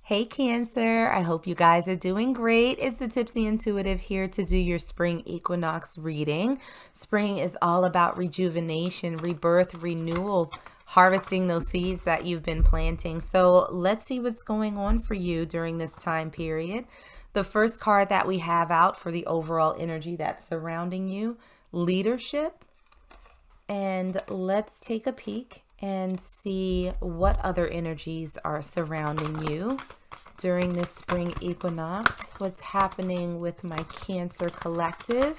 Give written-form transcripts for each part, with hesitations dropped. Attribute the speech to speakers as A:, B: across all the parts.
A: Hey Cancer, I hope you guys are doing great. It's the Tipsy Intuitive here to do your spring equinox reading. Spring is all about rejuvenation, rebirth, renewal, harvesting those seeds that you've been planting. So let's see what's going on for you during this time period. The first card that we have out for the overall energy that's surrounding you, leadership. And let's take a peek and see what other energies are surrounding you during this spring equinox. What's happening with my Cancer collective?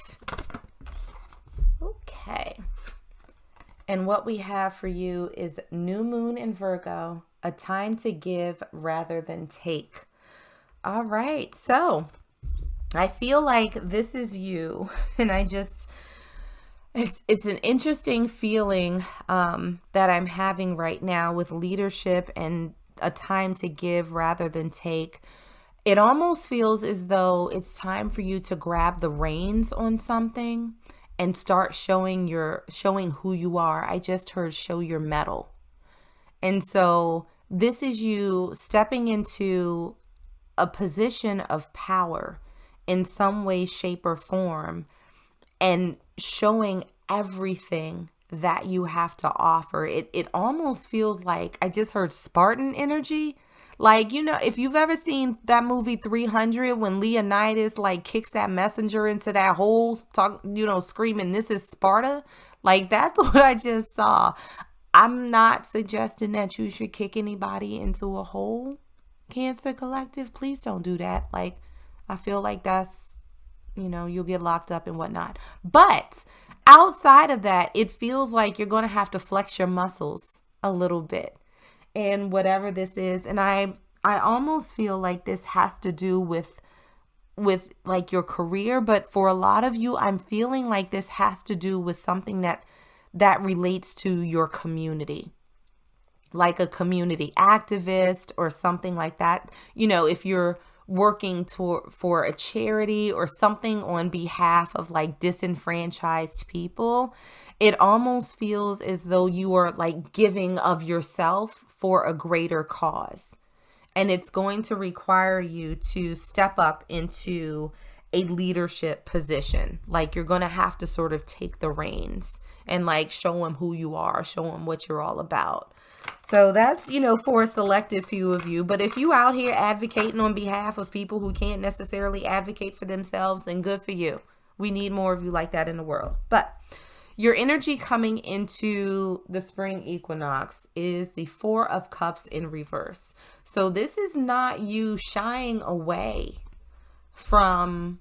A: Okay. And what we have for you is new moon in Virgo, a time to give rather than take. All right. So I feel like this is you, and it's an interesting feeling that I'm having right now with leadership and a time to give rather than take. It almost feels as though it's time for you to grab the reins on something and start showing who you are. I just heard show your mettle. And so this is you stepping into a position of power in some way, shape, or form, and showing everything that you have to offer. It almost feels like I just heard Spartan energy. Like, if you've ever seen that movie 300 when Leonidas kicks that messenger into that hole, screaming, "This is Sparta." Like, that's what I just saw. I'm not suggesting that you should kick anybody into a hole, Cancer collective. Please don't do that. I feel like that's, you'll get locked up and whatnot. But outside of that, it feels like you're going to have to flex your muscles a little bit and whatever this is. And I almost feel like this has to do with your career. But for a lot of you, I'm feeling like this has to do with something that relates to your community, like a community activist or something like that. If you're working for a charity or something on behalf of disenfranchised people, it almost feels as though you are giving of yourself for a greater cause. And it's going to require you to step up into a leadership position. You're going to have to sort of take the reins and show them who you are, show them what you're all about. So that's, for a selective few of you. But if you out here advocating on behalf of people who can't necessarily advocate for themselves, then good for you. We need more of you like that in the world. But your energy coming into the spring equinox is the Four of Cups in reverse. So this is not you shying away from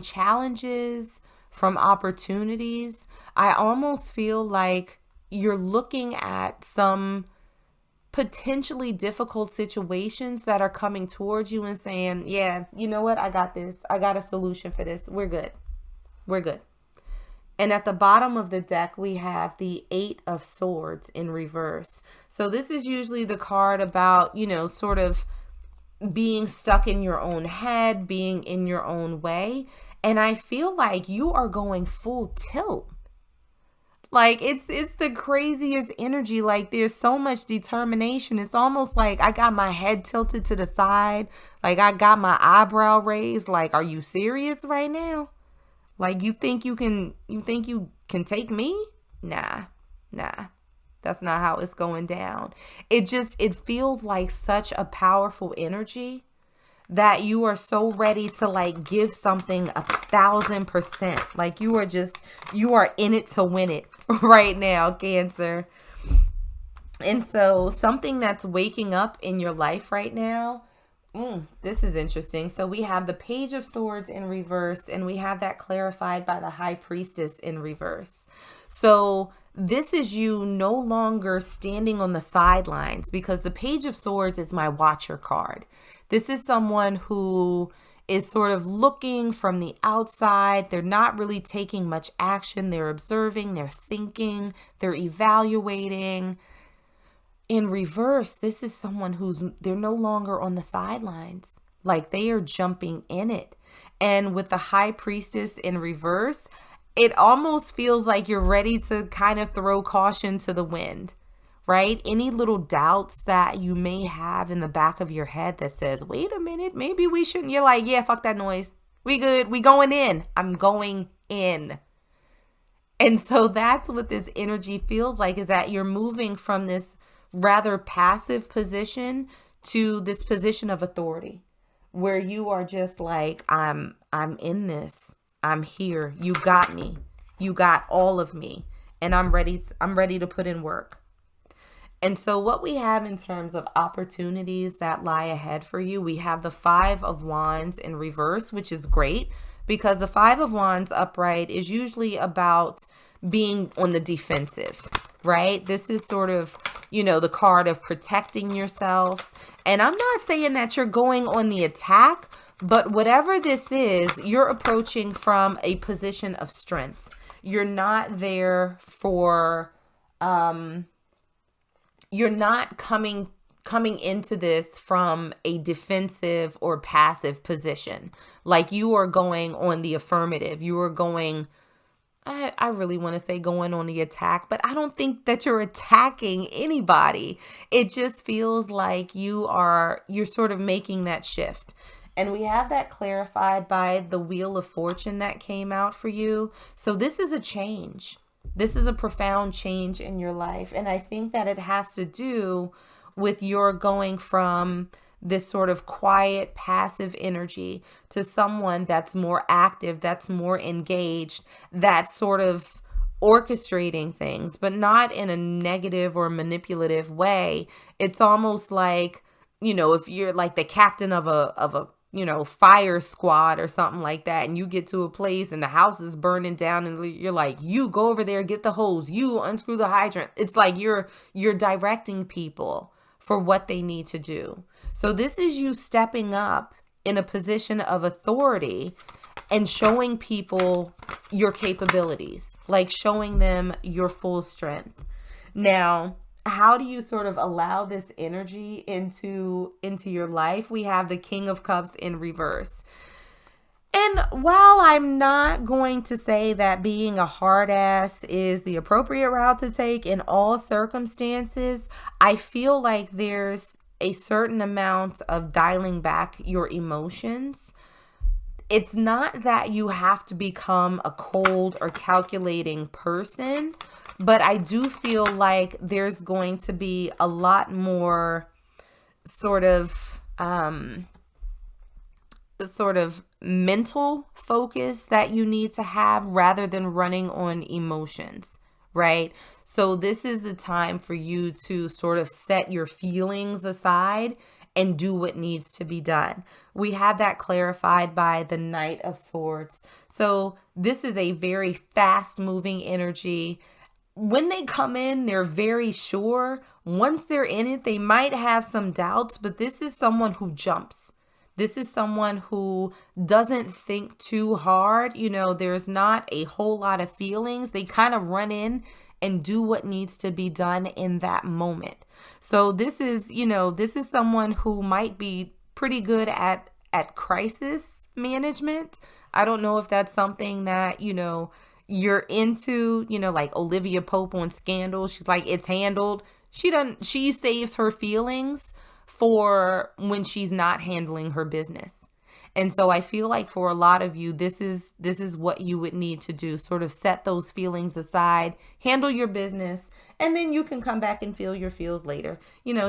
A: challenges, from opportunities. I almost feel like you're looking at some potentially difficult situations that are coming towards you and saying, yeah, you know what? I got this. I got a solution for this. We're good. We're good. And at the bottom of the deck, we have the Eight of Swords in reverse. So this is usually the card about, sort of being stuck in your own head, being in your own way. And I feel like you are going full tilt. It's the craziest energy. There's so much determination. It's almost like I got my head tilted to the side. I got my eyebrow raised. Are you serious right now? You think you can take me? Nah. That's not how it's going down. It feels like such a powerful energy that you are so ready to give something 1,000%. You are in it to win it right now, Cancer. And so something that's waking up in your life right now, this is interesting. So we have the Page of Swords in reverse, and we have that clarified by the High Priestess in reverse. So this is you no longer standing on the sidelines, because the Page of Swords is my watcher card. This is someone who is sort of looking from the outside. They're not really taking much action. They're observing, they're thinking, they're evaluating. In reverse, this is someone they're no longer on the sidelines. They are jumping in it. And with the High Priestess in reverse, it almost feels like you're ready to kind of throw caution to the wind, right? Any little doubts that you may have in the back of your head that says, wait a minute, maybe we shouldn't. You're like, yeah, fuck that noise. We good. We going in. I'm going in. And so that's what this energy feels like, is that you're moving from this rather passive position to this position of authority where you are just like, I'm in this. I'm here. You got me. You got all of me. And I'm ready to put in work. And so what we have in terms of opportunities that lie ahead for you, we have the 5 of Wands in reverse, which is great because the 5 of Wands upright is usually about being on the defensive, right? This is sort of, the card of protecting yourself. And I'm not saying that you're going on the attack, but whatever this is, you're approaching from a position of strength. You're not there for, you're not coming into this from a defensive or passive position. Like you are going on the affirmative. You are going, I really want to say going on the attack, but I don't think that you're attacking anybody. It just feels like you're sort of making that shift. And we have that clarified by the Wheel of Fortune that came out for you. So this is a change. This is a profound change in your life. And I think that it has to do with your going from this sort of quiet, passive energy to someone that's more active, that's more engaged, that's sort of orchestrating things, but not in a negative or manipulative way. It's almost like, if you're like the captain of a fire squad or something like that, and you get to a place and the house is burning down and you're like, you go over there, get the hose, you unscrew the hydrant. It's like you're directing people for what they need to do. So this is you stepping up in a position of authority and showing people your capabilities, like showing them your full strength. Now, how do you sort of allow this energy into your life? We have the King of Cups in reverse. And while I'm not going to say that being a hard ass is the appropriate route to take in all circumstances, I feel like there's a certain amount of dialing back your emotions. It's not that you have to become a cold or calculating person, but I do feel like there's going to be a lot more sort of mental focus that you need to have rather than running on emotions, right? So this is the time for you to sort of set your feelings aside and do what needs to be done. We have that clarified by the Knight of Swords. So this is a very fast moving energy. When they come in, they're very sure. Once they're in it, they might have some doubts, but this is someone who jumps. This is someone who doesn't think too hard. There's not a whole lot of feelings. They kind of run in and do what needs to be done in that moment. So this is someone who might be pretty good at crisis management. I don't know if that's something that, you're into, like Olivia Pope on Scandal. She's like, it's handled. She saves her feelings for when she's not handling her business. And so I feel like for a lot of you, this is what you would need to do. Sort of set those feelings aside, handle your business, and then you can come back and feel your feels later.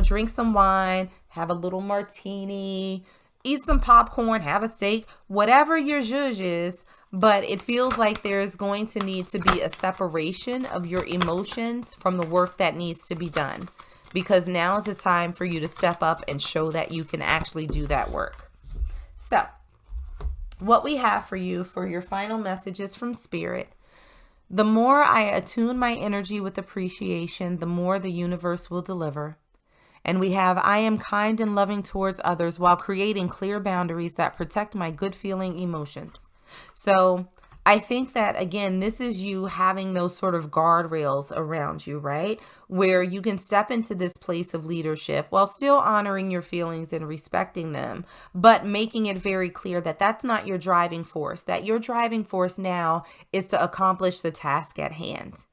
A: Drink some wine, have a little martini, eat some popcorn, have a steak, whatever your zhuzh is. But it feels like there's going to need to be a separation of your emotions from the work that needs to be done. Because now is the time for you to step up and show that you can actually do that work. So, what we have for you for your final messages from Spirit: the more I attune my energy with appreciation, the more the universe will deliver. And we have, I am kind and loving towards others while creating clear boundaries that protect my good feeling emotions. So I think that, again, this is you having those sort of guardrails around you, right? Where you can step into this place of leadership while still honoring your feelings and respecting them, but making it very clear that that's not your driving force, that your driving force now is to accomplish the task at hand.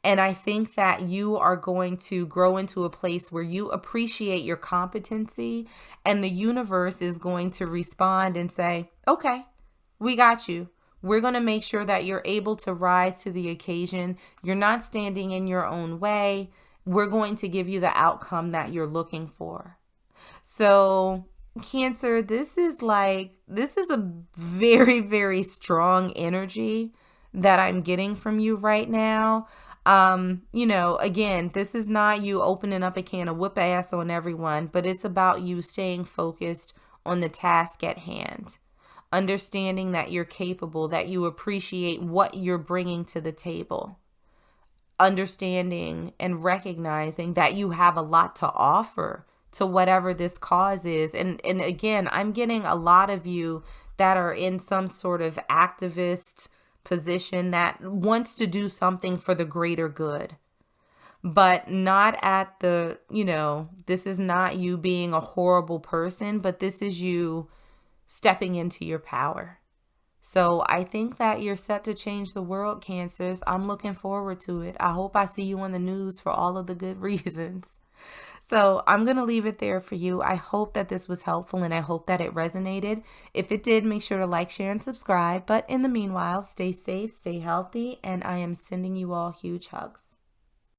A: And I think that you are going to grow into a place where you appreciate your competency, and the universe is going to respond and say, okay, we got you. We're going to make sure that you're able to rise to the occasion. You're not standing in your own way. We're going to give you the outcome that you're looking for. So, Cancer, this is a very, very strong energy that I'm getting from you right now. Again, this is not you opening up a can of whoop ass on everyone, but it's about you staying focused on the task at hand. Understanding that you're capable, that you appreciate what you're bringing to the table. Understanding and recognizing that you have a lot to offer to whatever this cause is. And again, I'm getting a lot of you that are in some sort of activist position that wants to do something for the greater good, but not at the, this is not you being a horrible person, but this is you stepping into your power. So I think that you're set to change the world, Cancers. I'm looking forward to it. I hope I see you on the news for all of the good reasons. So I'm going to leave it there for you. I hope that this was helpful, and I hope that it resonated. If it did, make sure to like, share, and subscribe. But in the meanwhile, stay safe, stay healthy, and I am sending you all huge hugs.